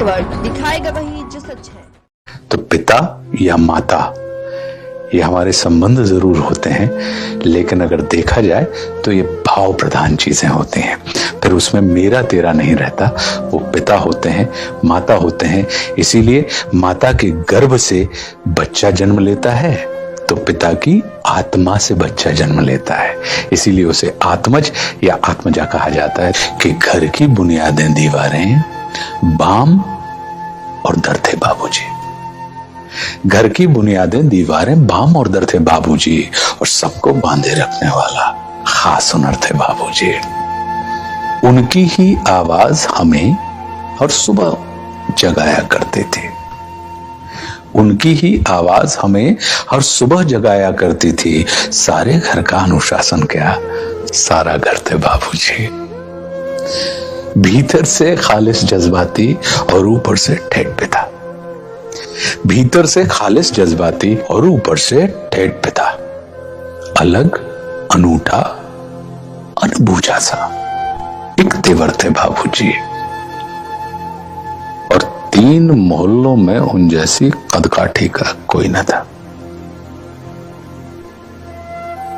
Network दिखाएगा वही जो सच है। तो पिता या माता ये हमारे संबंध जरूर होते हैं, लेकिन अगर देखा जाए तो ये भाव प्रधान चीजें होती हैं। फिर उसमें मेरा तेरा नहीं रहता, वो पिता होते हैं, माता होते हैं। इसीलिए माता के गर्भ से बच्चा जन्म लेता है तो पिता की आत्मा से बच्चा जन्म लेता है। इसीलिए उसे आत्मज या आत्मजा कहा जाता है कि घर की बुनियादें दीवारें बाम और दर थे बाबूजी। घर की बुनियादें दीवारें बाम और दर थे बाबूजी, और सबको बांधे रखने वाला खास हुनर थे बाबूजी। उनकी ही आवाज हमें हर सुबह जगाया करते थे। उनकी ही आवाज हमें हर सुबह जगाया करती थी। सारे घर का अनुशासन क्या, सारा घर थे बाबूजी। भीतर से खालिस जज्बाती और ऊपर से ठेठ पिता। भीतर से खालिस जज्बाती और ऊपर से ठेठ पिता। अलग, अनूठा, अनबूझा सा एक तेवर थे बाबूजी। और 3 मोहल्लों में उन जैसी कदकाठी का कोई न था।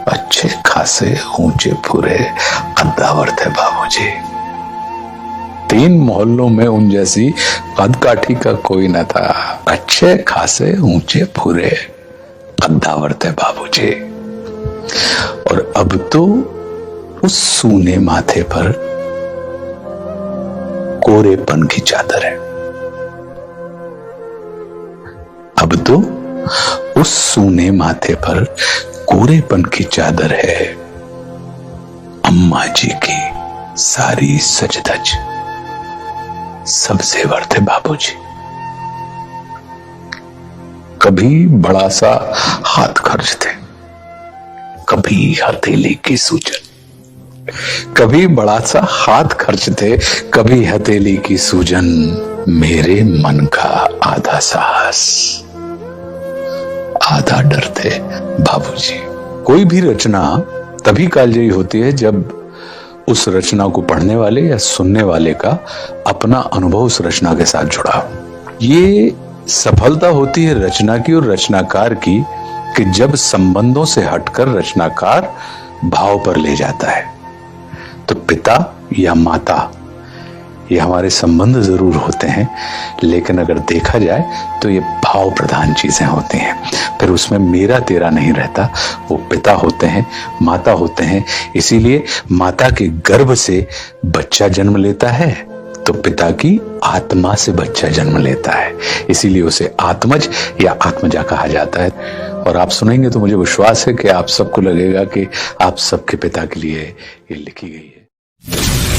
अच्छे खासे ऊंचे पूरे कद्दावर थे बाबूजी। 3 मोहल्लों में उन जैसी कदकाठी का कोई न था। अच्छे खासे ऊंचे पूरे कद्दावर थे बाबूजी। और अब तो उस सूने माथे पर कोरेपन की चादर है। अब तो उस सूने माथे पर कोरेपन की चादर है। अम्मा जी की सारी सजधज सब जेवर थे बाबूजी। कभी बड़ा सा हाथ खर्च थे, कभी हथेली की सूजन। कभी बड़ा सा हाथ खर्च थे, कभी हथेली की सूजन। मेरे मन का आधा साहस, आधा डर थे बाबूजी। कोई भी रचना तभी कालजयी होती है जब उस रचना को पढ़ने वाले या सुनने वाले का अपना अनुभव उस रचना के साथ जुड़ा हो। ये सफलता होती है रचना की और रचनाकार की कि जब संबंधों से हटकर रचनाकार भाव पर ले जाता है। तो पिता या माता ये हमारे संबंध जरूर होते हैं, लेकिन अगर देखा जाए तो ये भाव प्रधान चीजें होती हैं। फिर उसमें मेरा तेरा नहीं रहता, वो पिता होते हैं, माता होते हैं। इसीलिए माता के गर्भ से बच्चा जन्म लेता है तो पिता की आत्मा से बच्चा जन्म लेता है। इसीलिए उसे आत्मज या आत्मजा कहा जाता है। और आप सुनेंगे तो मुझे विश्वास है कि आप सबको लगेगा कि आप सबके पिता के लिए ये लिखी गई है।